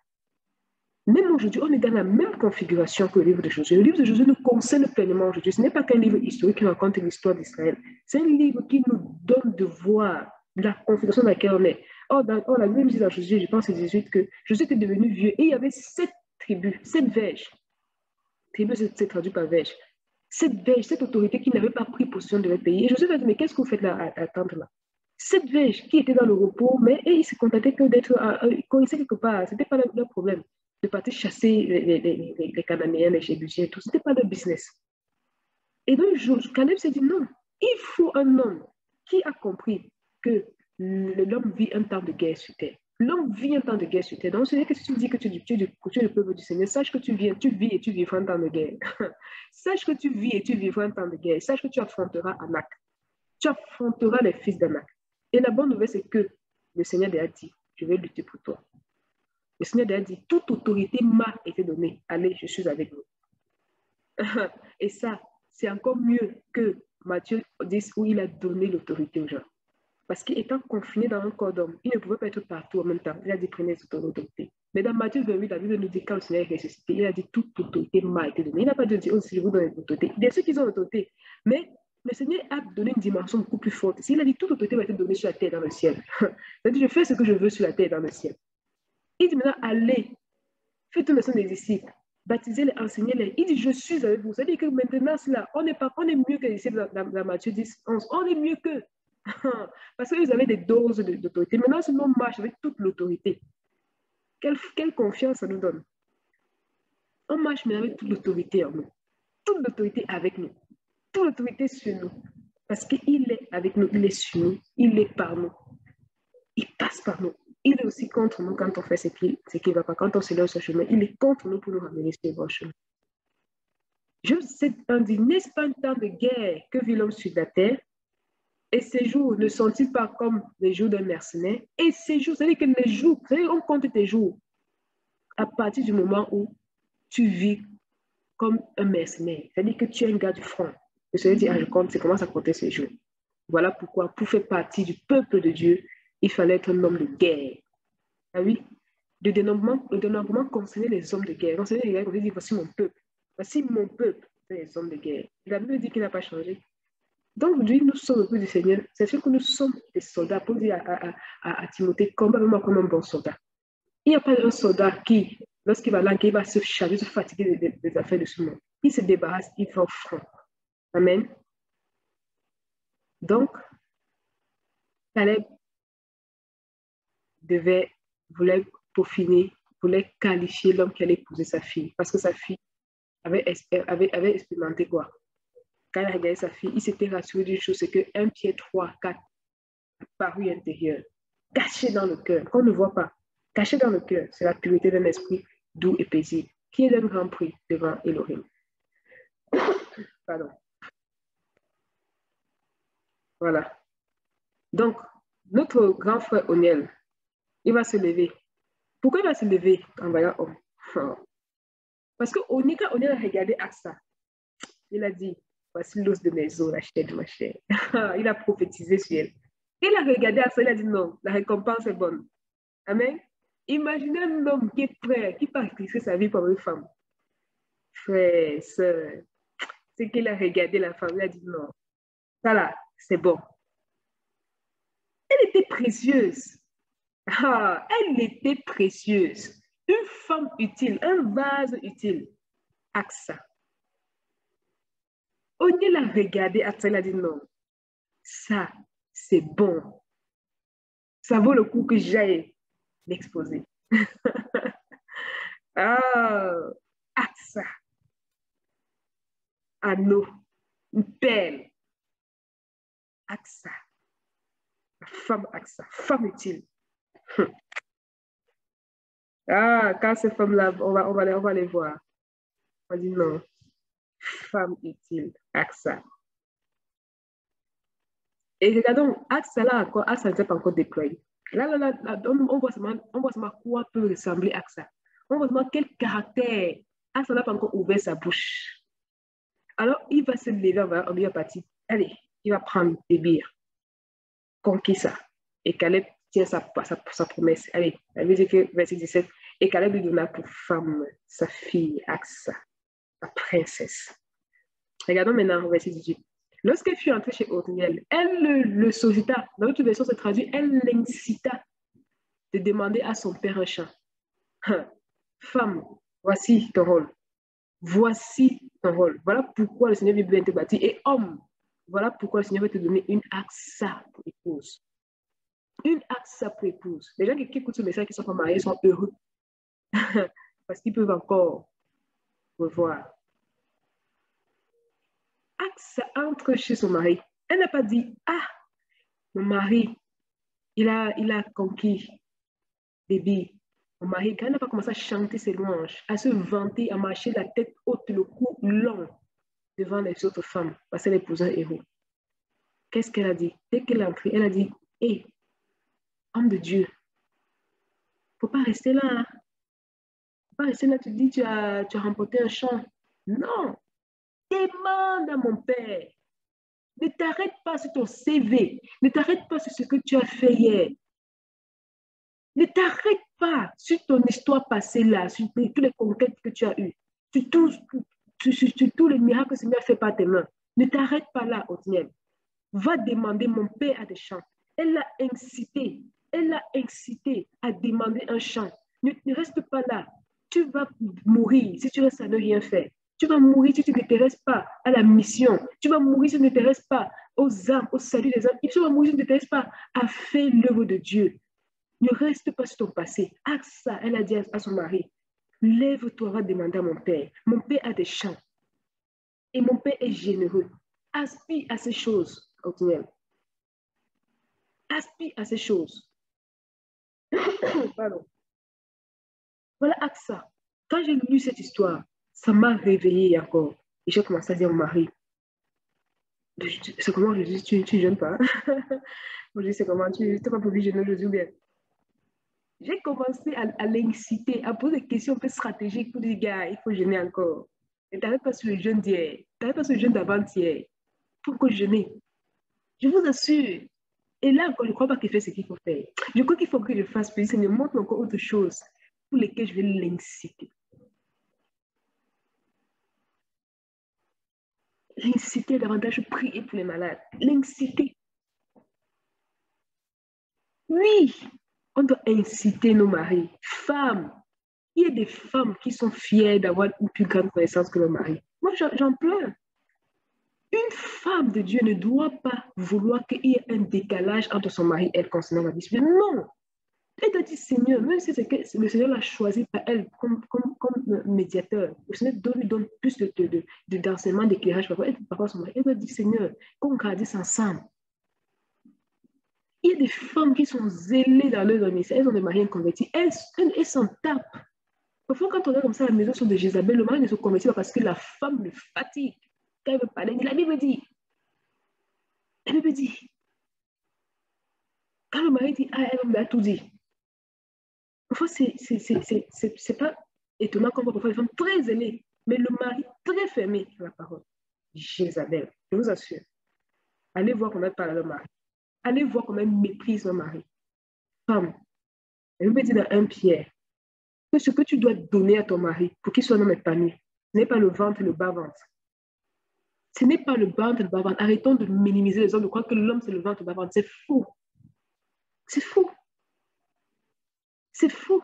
Même aujourd'hui, on est dans la même configuration que le livre de Josué. Le livre de Josué nous concerne pleinement aujourd'hui. Ce n'est pas qu'un livre historique qui raconte l'histoire d'Israël. C'est un livre qui nous donne de voir la configuration dans laquelle on est. Or, la Bible dit dans Josué, je pense, c'est 18, que Josué était devenu vieux et il y avait 7 tribus, 7 verges. Tribu, c'est traduit par verge. Cette autorité qui n'avait pas pris possession de leur pays. Et Josué a dit, mais qu'est-ce que vous faites là à attendre là? Cette verge qui était dans le repos, mais ils se contentaient que d'être coincés quelque part. Ce n'était pas leur problème de partir chasser les Cananéens, les Jébusiens et tout. Ce n'était pas leur business. Et donc, Caleb s'est dit non, il faut un homme qui a compris que l'homme vit un temps de guerre sur terre. L'homme vit un temps de guerre sur terre. Donc, ce n'est que si tu dis que tu es le peuple du Seigneur, sache que tu vis et tu vivras un temps de guerre. Sache que tu vis et tu vivras un temps de guerre. Sache que tu affronteras Anak. Tu affronteras les fils d'Anak. Et la bonne nouvelle, c'est que le Seigneur a dit, je vais lutter pour toi. Le Seigneur a dit, toute autorité m'a été donnée. Allez, je suis avec vous. Et ça, c'est encore mieux que Matthieu 10 où il a donné l'autorité aux gens. Parce qu'étant confiné dans un corps d'homme, il ne pouvait pas être partout en même temps. Il a dit, prenez l'autorité. Mais dans Matthieu 28, la Bible nous dit, quand le Seigneur est ressuscité, il a dit, toute autorité m'a été donnée. Il n'a pas dit, oh, si je vous donne l'autorité. Bien sûr qu'ils ont l'autorité, mais le Seigneur a donné une dimension beaucoup plus forte. S'il a dit, toute autorité va être donnée sur la terre et dans le ciel. C'est-à-dire, je fais ce que je veux sur la terre et dans le ciel. Il dit maintenant, allez, faites une nation des disciples, baptisez-les, enseignez-les. Il dit, je suis avec vous. C'est-à-dire que maintenant, là, on est mieux que les disciples dans Matthieu 10, 11. On est mieux que. Parce qu'ils avaient des doses d'autorité. Maintenant, ce nom marche avec toute l'autorité. Quelle confiance ça nous donne. On marche mais avec toute l'autorité en nous. Toute l'autorité avec nous. Toute l'autorité sur nous. Parce qu'il est avec nous, il est sur nous, il est par nous. Il passe par nous. Il est aussi contre nous quand on fait ce qui ne va pas. Quand on se lève sur le chemin, il est contre nous pour nous ramener sur le bon chemin. Je sais, on dit, n'est-ce pas un temps de guerre que vit l'homme sur la terre? Et ces jours ne sont-ils pas comme les jours d'un mercenaire? Et ces jours, c'est-à-dire que les jours, c'est-à-dire on compte tes jours à partir du moment où tu vis comme un mercenaire. C'est-à-dire que tu es un gars du front. Le Seigneur dit, ah, je compte, c'est commence à compter ces jours. Voilà pourquoi, pour faire partie du peuple de Dieu, il fallait être un homme de guerre. Ah oui? Le dénombrement concernait les hommes de guerre. Donc, c'est-à-dire, on dit, voici mon peuple. Voici mon peuple, c'est les hommes de guerre. La Bible dit qu'il n'a pas changé. Donc, aujourd'hui, nous sommes au peu du Seigneur. C'est sûr que nous sommes des soldats. Pour dire à Timothée, combat avec moi comme un bon soldat. Il n'y a pas un soldat qui, lorsqu'il va là, qui va se charger, se fatiguer des affaires de ce monde. Il se débarrasse, il va au front. Amen. Donc, Caleb voulait peaufiner, voulait qualifier l'homme qui allait épouser sa fille. Parce que sa fille avait expérimenté quoi? Quand il a regardé sa fille, il s'était rassuré d'une chose, c'est que 1 Pierre 3, 4 apparu intérieur, caché dans le cœur, qu'on ne voit pas, caché dans le cœur, c'est la pureté d'un esprit doux et paisible, qui est d'un grand prix devant Elohim. Pardon. Voilà. Donc, notre grand frère Oniel, il va se lever. Pourquoi il va se lever en voyant homme? Parce que quand Oniel a regardé Asa, il a dit, voici l'os de mes os, la chair de ma chair. Il a prophétisé sur elle. Il a regardé Asa, il a dit non, la récompense est bonne. Amen. Imaginez un homme qui est prêt, qui part risquer sa vie pour une femme. Frère, sœur, c'est qu'il a regardé la femme, il a dit non, ça là, c'est bon. Elle était précieuse. Ah, elle était précieuse. Une femme utile, un vase utile. Asa. Oniel a regardé Asa, il a dit non, ça, c'est bon. Ça vaut le coup que j'aille l'exposer. Ah, Asa. Anneau, une perle. Asa. Femme Asa, femme utile. Ah, quand ces femmes-là, on va les voir. On dit non. Femme utile, Asa. Et regardons, Asa là encore, Asa n'était pas encore déployé. Là, on voit seulement quoi peut ressembler Asa. On voit seulement quel caractère. Asa n'a pas encore ouvert sa bouche. Alors, il va se lever, on va partir. Allez, il va prendre des bières. Conquis ça. Et Caleb tient sa promesse. Allez, la Bible dit que, verset 17, Et Caleb lui donna pour femme sa fille Aksa, sa princesse. Regardons maintenant au verset 18. Lorsqu'elle fut entrée chez Othniel, elle le sollicita. Dans notre version, se traduit, elle l'incita de demander à son père un champ. Femme, voici ton rôle. Voici ton rôle. Voilà pourquoi le Seigneur veut bien te bâtir. Et homme, voilà pourquoi le Seigneur veut te donner une Aksa pour épouse. Une Aksa pour épouse. Les gens qui écoutent ce message, qui sont pas mariés, sont heureux. Parce qu'ils peuvent encore revoir. Aksa entre chez son mari. Elle n'a pas dit, ah, mon mari, il a conquis des billes. Mon mari, quand elle n'a pas commencé à chanter ses louanges, à se vanter, à marcher la tête haute, le cou long devant les autres femmes, parce qu'elle épouse un héros. Qu'est-ce qu'elle a dit? Dès qu'elle est entrée, elle a dit, hé, homme de Dieu, faut pas rester là. Hein. Faut pas rester là, tu dis, tu as remporté un champ. Non, demande à mon père. Ne t'arrête pas sur ton CV. Ne t'arrête pas sur ce que tu as fait hier. Ne t'arrête pas sur ton histoire passée là, sur toutes les conquêtes que tu as eues, sur tous les miracles que le Seigneur a fait par tes mains. Ne t'arrête pas là, Othniel. Va demander, mon père a des champs. Elle l'a incité à demander un champ. Ne reste pas là. Tu vas mourir si tu restes à ne rien faire. Tu vas mourir si tu ne t'intéresses pas à la mission. Tu vas mourir si tu ne t'intéresses pas aux âmes, au salut des âmes. Tu vas mourir si tu ne t'intéresses pas à faire l'œuvre de Dieu. Ne reste pas sur ton passé. Aksa, elle a dit à son mari, lève-toi, va demander à mon père. Mon père a des champs. Et mon père est généreux. Aspire à ces choses, Othniel. Aspire à ces choses. Pardon. Voilà Aksa. Quand j'ai lu cette histoire, ça m'a réveillée encore. Et j'ai commencé à dire au mari, c'est comment je dis, tu ne jeûnes pas. Je dis, c'est comment, tu n'es pas pour lui jeûner aujourd'hui ou bien. J'ai commencé à l'inciter, à poser des questions un peu stratégiques pour dire, gars, il faut jeûner encore. Et t'arrêtes pas sur le jeûne d'hier, t'arrêtes pas sur le jeûne d'avant-hier. Pourquoi jeûner? Je vous assure. Et là encore, je ne crois pas qu'il fait ce qu'il faut faire. Je crois qu'il faut que je fasse plus. Ça me montre encore autre chose pour lesquelles je vais l'inciter. L'inciter davantage, prier pour les malades. L'inciter. Oui, on doit inciter nos maris. Femmes, il y a des femmes qui sont fières d'avoir une plus grande connaissance que leur mari. Moi, j'en pleure. Une femme de Dieu ne doit pas vouloir qu'il y ait un décalage entre son mari et elle concernant la vie. Non. Elle doit dire, Seigneur, même si c'est que le Seigneur l'a choisi par elle comme médiateur, le Seigneur lui donne plus d'enseignement, d'éclairage par rapport à son mari. Elle doit dire, Seigneur, qu'on grandisse ensemble. Il y a des femmes qui sont zélées dans leur ministère, elles ont des maris convertis, elles s'en tapent. Parfois, quand on est comme ça à la maison sur de Jézabel, le mari ne se convertit pas parce que la femme le fatigue. Quand elle veut parler, la Bible dit, quand le mari dit, ah, elle m'a tout dit. Parfois, c'est pas étonnant qu'on voit parfois des femmes très zélées, mais le mari très fermé à la parole. Jézabel, je vous assure. Allez voir comment elle parle à leur mari. Allez voir comment elle méprise leur mari. Femme, elle me dit dans 1 Pierre que ce que tu dois donner à ton mari pour qu'il soit un homme épanoui, ce n'est pas le ventre et le bas-ventre. Ce n'est pas le ventre et le bas-ventre. Arrêtons de minimiser les hommes, de croire que l'homme c'est le ventre et le bas-ventre. C'est fou. C'est fou. C'est fou.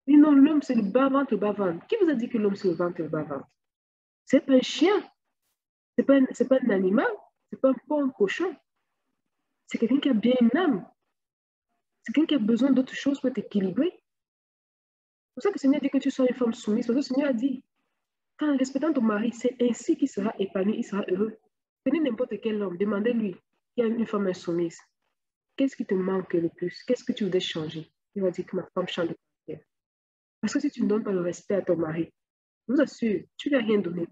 Mais non, l'homme c'est le bas-ventre et le bas-ventre. Qui vous a dit que l'homme c'est le ventre et le bas-ventre? C'est pas un chien. C'est pas un animal. C'est pas un cochon. C'est quelqu'un qui a bien une âme. C'est quelqu'un qui a besoin d'autre chose pour être équilibré. C'est pour ça que le Seigneur dit que tu sois une femme soumise. Parce que le Seigneur a dit, quand respectant ton mari, c'est ainsi qu'il sera épanoui, il sera heureux. Prenez n'importe quel homme, demandez-lui, il y a une femme insoumise. Qu'est-ce qui te manque le plus? Qu'est-ce que tu voudrais changer? Il va dire que ma femme change de caractère. Parce que si tu ne donnes pas le respect à ton mari, je vous assure, tu ne lui as rien donné.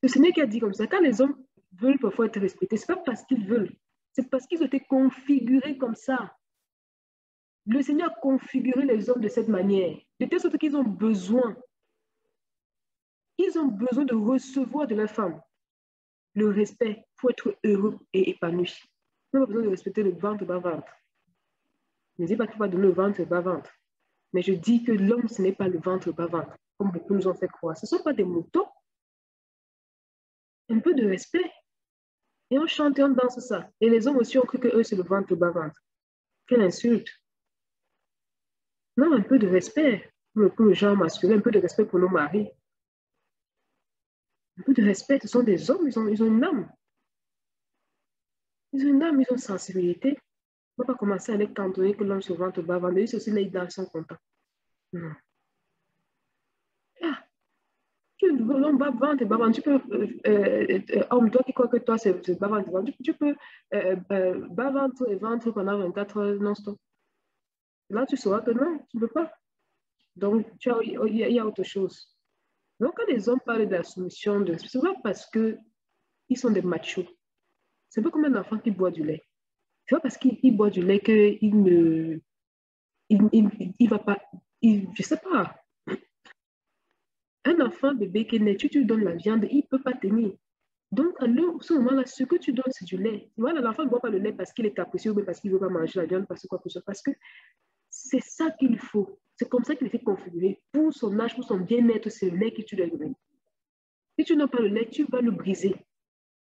Le Seigneur qui a dit comme ça, quand les hommes veulent parfois être respectés, ce n'est pas parce qu'ils veulent, c'est parce qu'ils ont été configurés comme ça. Le Seigneur a configuré les hommes de cette manière, de telle sorte qu'ils ont besoin. Ils ont besoin de recevoir de leur femme le respect pour être heureux et épanoui. Ils n'ont pas besoin de respecter le ventre bas-ventre. Ne dis pas que tu vas donner le ventre bas-ventre. Mais je dis que l'homme, ce n'est pas le ventre bas-ventre, comme beaucoup nous ont fait croire. Ce ne sont pas des moutons. Un peu de respect. Et on chante et on danse ça. Et les hommes aussi ont cru que eux, c'est le ventre bas-ventre. Quelle insulte. Non, un peu de respect pour le genre masculin, un peu de respect pour nos maris. Un peu de respect, ce sont des hommes, ils ont une âme. Ils ont une âme, ils ont une sensibilité. On ne va pas commencer à les cantonner que l'homme se ventre bas-ventre. Ils aussi, les dames sont contents. Non. Ah, l'homme bas-ventre et bas-ventre, tu peux, homme, toi qui crois que toi, c'est bas-ventre, tu peux bas-ventre et ventre pendant 24 heures non-stop. Là, tu sauras que non, tu ne peux pas. Donc, il y a autre chose. Donc, quand les hommes parlent de la soumission, c'est pas parce qu'ils sont des machos. C'est un peu comme un enfant qui boit du lait. C'est pas parce qu'il boit du lait qu'il ne. Il va pas. Je sais pas. Un enfant bébé qui est né, tu lui donnes la viande, il ne peut pas tenir. Donc, à ce moment-là, ce que tu donnes, c'est du lait. Voilà, l'enfant ne boit pas le lait parce qu'il est capricieux ou parce qu'il ne veut pas manger la viande, parce que quoi que ce soit. Parce que c'est ça qu'il faut. C'est comme ça qu'il est configuré. Pour son âge, pour son bien-être, c'est le lait que tu dois donner. Si tu n'as pas le lait, tu vas le briser.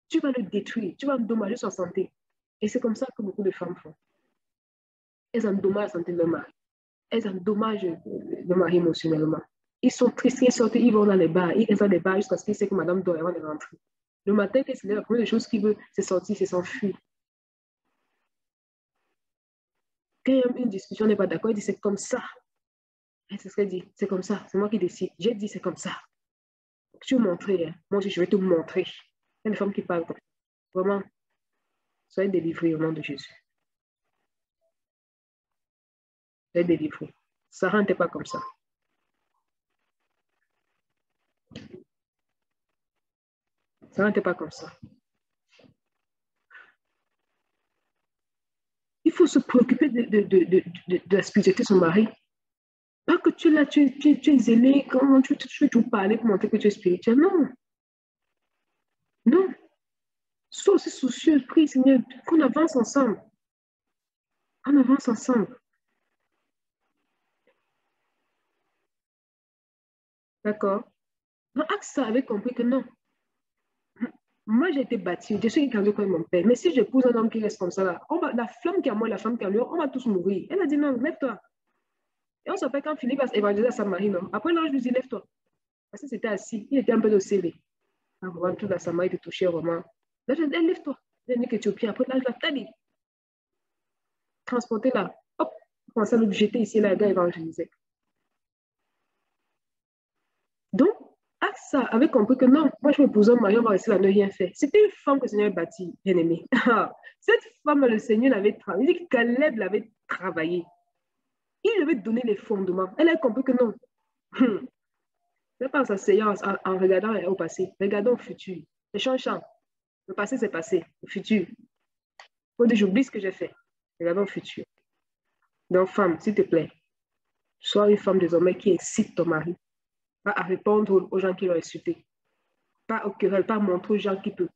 Tu vas le détruire. Tu vas endommager sa santé. Et c'est comme ça que beaucoup de femmes font. Elles endommagent la santé de leur mari. Elles endommagent le mari émotionnellement. Ils sont tristes, ils sortent, ils vont dans les bars. Ils restent dans les bars jusqu'à ce qu'ils sait que madame doit avant de rentrer. Le matin, la première des choses qu'il veut, c'est sortir, c'est s'enfuir. Quand il y a une discussion, on n'est pas d'accord, il dit c'est comme ça. Et c'est ce qu'elle dit, c'est comme ça, c'est moi qui décide. J'ai dit c'est comme ça. Tu veux montrer, hein? Moi je vais te montrer. Il y a des femmes qui parlent comme ça. Vraiment, soyez délivrés au nom de Jésus. Soyez délivrés. Sarah n'était pas comme ça. Sarah n'était pas comme ça. Il faut se préoccuper de la spiritualité de son mari. Pas que tu es zélé, quand tu veux tout parler pour montrer que tu es spirituel. Non. Non. Sois aussi soucieux, prie, Seigneur, qu'on avance ensemble. On avance ensemble. D'accord? Donc, AXA avait compris que non. Moi, j'ai été bâtie, je suis quelqu'un comme mon père. Mais si j'épouse un homme qui reste comme ça, là, la flamme qui a moi, la femme qui a lui, on va tous mourir. Elle a dit non, lève-toi. Et on s'appelle quand Philippe va évangéliser à sa Marie, non. Après, l'ange lui dit lève-toi. Parce que c'était assis, il était un peu de scellé. Avant tout, la Samarie te touchait vraiment. Là, je dis, lève-toi. Elle dit qu'Éthiopien. Après, là, je l'ai dit, transporter là. Hop, commencer à le jeter ici, là, le gars évangélisait. Donc, AXA avait compris que non, moi je me posais un mari, on va rester là, ne rien faire. C'était une femme que le Seigneur a bâtie, bien aimée. Cette femme, le Seigneur l'avait travaillé. Il dit que Caleb l'avait travaillé. Il lui avait donné les fondements. Elle a compris que non. C'est pas en s'asseyant, en regardant au passé. Regardons au futur. Le chant. Le passé, c'est passé. Le futur. Faut dire, j'oublie ce que j'ai fait. Regardons au futur. Donc, femme, s'il te plaît, sois une femme désormais qui excite ton mari. Pas à répondre aux gens qui l'ont insulté. Pas au querelle, pas à montrer aux gens qui peuvent.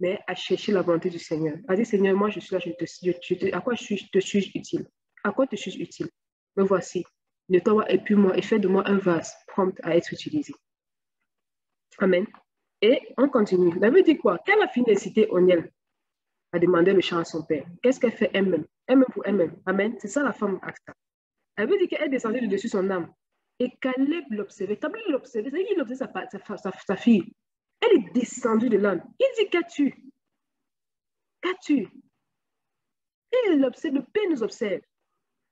Mais à chercher la volonté du Seigneur. À dire, Seigneur, moi je suis là, à quoi te suis-je utile? À quoi te suis-je utile? Me voici. Nettoie et puis moi et fais de moi un vase prompt à être utilisé. Amen. Et on continue. La Bible dit quoi? Quand elle a fini de citer Oniel, a demandé le chant à son père. Qu'est-ce qu'elle fait elle-même? Elle-même pour elle-même. Amen. C'est ça la femme acta. Elle veut dire qu'elle est descendue de dessus son âme. Et Caleb l'observait. Caleb l'observait. C'est-à-dire qu'il observait sa fille. Elle est descendue de l'âme. Il dit, qu'as-tu? Qu'as-tu? Il observe, le Père nous observe.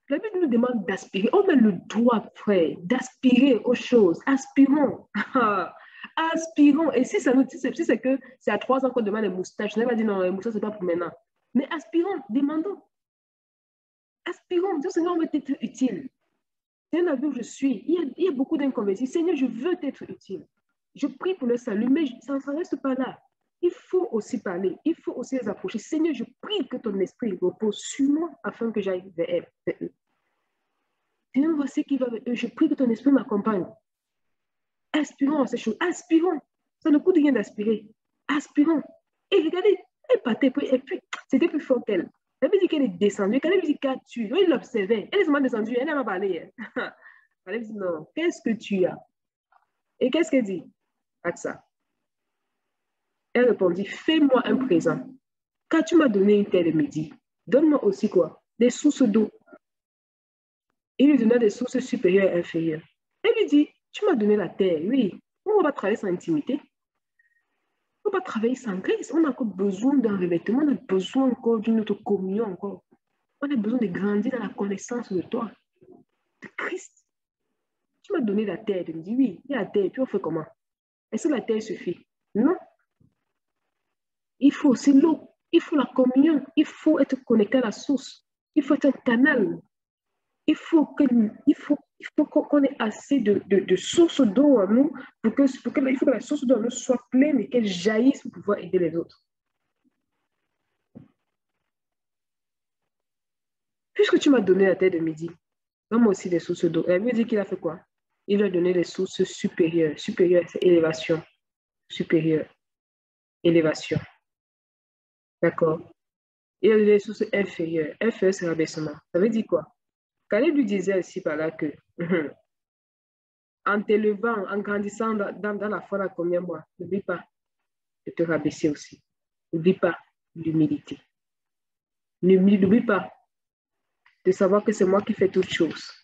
La Bible nous demande d'aspirer. On a le droit, frère, d'aspirer aux choses. Aspirons. Aspirons. Et si c'est que c'est à 3 ans qu'on demande les moustaches, je n'ai pas dit non, les moustaches, ce n'est pas pour maintenant. Mais aspirons, demandons. Aspirons. Dieu, Seigneur, on veut être utile. C'est la vie où je suis. Il y a beaucoup d'inconvénients. Seigneur, je veux être utile. Je prie pour le salut, mais ça ne reste pas là. Il faut aussi parler, il faut aussi les approcher. Seigneur, je prie que ton esprit repose sur moi afin que j'aille vers eux. Seigneur, voici qui va vers eux. Je prie que ton esprit m'accompagne. Aspirons à ces choses. Aspirons. Ça ne coûte rien d'aspirer. Aspirons. Et regardez, elle partait, et puis c'était plus fort qu'elle. Elle veut dire qu'elle est descendue. Caleb lui dit, qu'as-tu? Il l'observait. Elle est seulement descendue. Elle m'a parlé. Caleb dit, non, qu'est-ce que tu as? Et qu'est-ce qu'elle dit? Aksa. Elle répondit, fais-moi un présent. Quand tu m'as donné une terre de midi, donne-moi aussi quoi? Des sources d'eau. Il lui donna des sources supérieures et inférieures. Elle lui dit, tu m'as donné la terre, oui. On va travailler sans intimité. On va travailler sans grâce. On a encore besoin d'un revêtement, on a besoin encore d'une autre communion encore. On a besoin de grandir dans la connaissance de toi, de Christ. Tu m'as donné la terre. Tu me dis, oui, il y a la terre. Puis on fait comment? Est-ce que la terre suffit? Non. Il faut aussi l'eau. Il faut la communion. Il faut être connecté à la source. Il faut être un canal. Il faut qu'on ait assez de sources d'eau en nous il faut que la source d'eau en nous soit pleine et qu'elle jaillisse pour pouvoir aider les autres. Puisque tu m'as donné la terre de midi, donne-moi aussi des sources d'eau. Elle lui dit qu'il a fait quoi? Il lui a donné des sources supérieures. Supérieure, c'est élévation. Supérieure, élévation. D'accord? Il a donné des sources inférieures. Inférieure, c'est rabaissement. Ça veut dire quoi? Caleb lui disait aussi par là que en t'élevant, en grandissant dans la foi, la combien mois, n'oublie pas de te rabaisser aussi. N'oublie pas l'humilité. N'oublie pas de savoir que c'est moi qui fais toutes choses.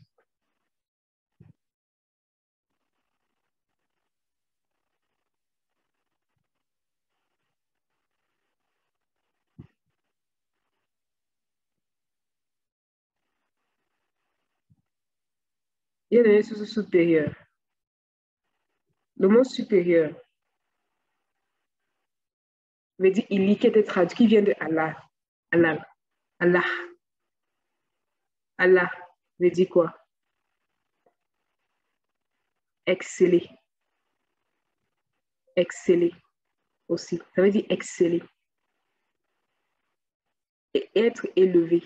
Il y a des sources supérieures. Le mot supérieur veut dire il qui était traduit, qui vient de Allah. Allah. Allah. Allah veut dire quoi? Exceller. Exceller aussi. Ça veut dire exceller. Et être élevé.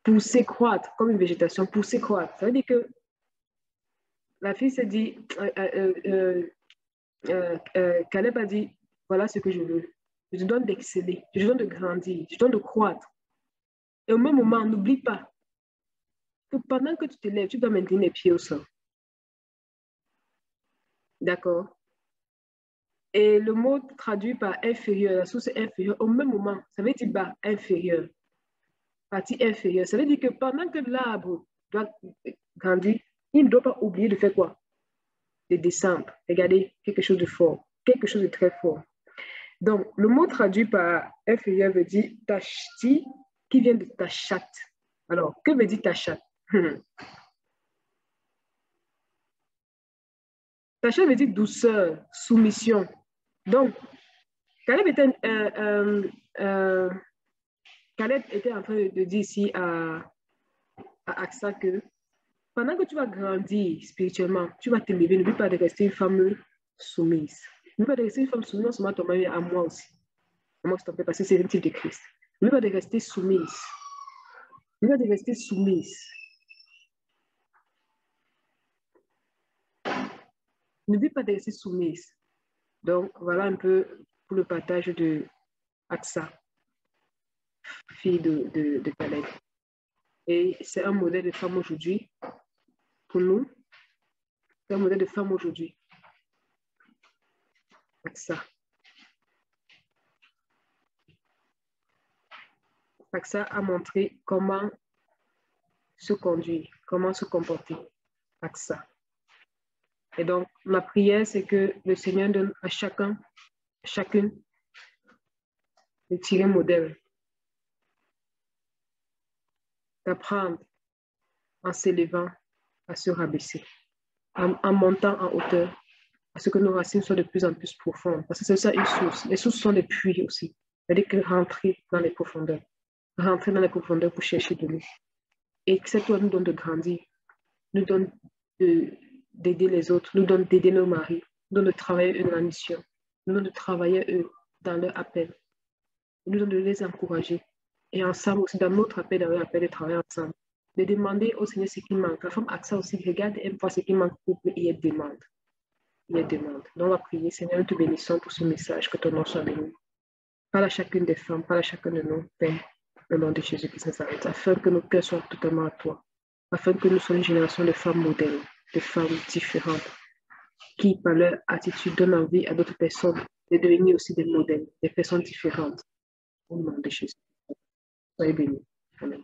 Pousser, croître, comme une végétation, pousser, croître. Ça veut dire que la fille s'est dit, Caleb a dit, voilà ce que je veux. Je te donne d'exceller, je te donne de grandir, je te donne de croître. Et au même moment, n'oublie pas que pendant que tu te lèves, tu dois maintenir les pieds au sol. D'accord? Et le mot traduit par inférieur, la source inférieure, au même moment, ça veut dire bas, inférieur, partie inférieure. Ça veut dire que pendant que l'arbre doit grandir, il ne doit pas oublier de faire quoi? De descendre. Regardez, quelque chose de fort, quelque chose de très fort. Donc, le mot traduit par inférieur veut dire tachti, qui vient de tachat. Alors, que veut dire tachat? Tachat veut dire douceur, soumission. Donc, Caleb était, Caleb était en train de dire ici à Aksa que pendant que tu vas grandir spirituellement, tu vas t'élever, n'oublie pas de rester une femme soumise. N'oublie pas de rester une femme soumise, non seulement à toi, mais à moi aussi. À moi, je t'en fais parce que c'est un type de Christ. N'oublie pas de rester soumise. N'oublie pas de rester soumise. N'oublie pas de rester soumise. Donc, voilà un peu pour le partage de Aksa, fille de Caleb. Et c'est un modèle de femme aujourd'hui pour nous. C'est un modèle de femme aujourd'hui. Aksa. Aksa a montré comment se conduire, comment se comporter. Aksa. Et donc, ma prière, c'est que le Seigneur donne à chacun, à chacune, de tirer un modèle, d'apprendre en s'élevant à se rabaisser, en montant en hauteur, à ce que nos racines soient de plus en plus profondes. Parce que c'est ça une source. Les sources sont des puits aussi. C'est-à-dire que rentrer dans les profondeurs. Rentrer dans les profondeurs pour chercher de l'eau. Et que cette loi nous donne de grandir, nous donne d'aider les autres, nous donne d'aider nos maris, nous donne de travailler eux dans la mission, nous donne de travailler eux dans leur appel, nous donne de les encourager. Et ensemble aussi, dans notre appel, dans leur appel, de travailler ensemble. De demander au Seigneur ce qui manque. La femme Aksa aussi regarde et voit ce qui manque et elle demande. Il y a demande. Donc, on va prier. Seigneur, nous te bénissons pour ce message. Que ton nom soit béni. Parle à chacune des femmes, parle à chacun de nous, Père. le nom de Jésus-Christ Nazareth, afin que nos cœurs soient totalement à toi, afin que nous soyons une génération de femmes modèles, de femmes différentes, qui, par leur attitude, donnent envie à d'autres personnes de devenir aussi des modèles, des personnes différentes. Au nom de Jésus. Soyez bénis. Amen.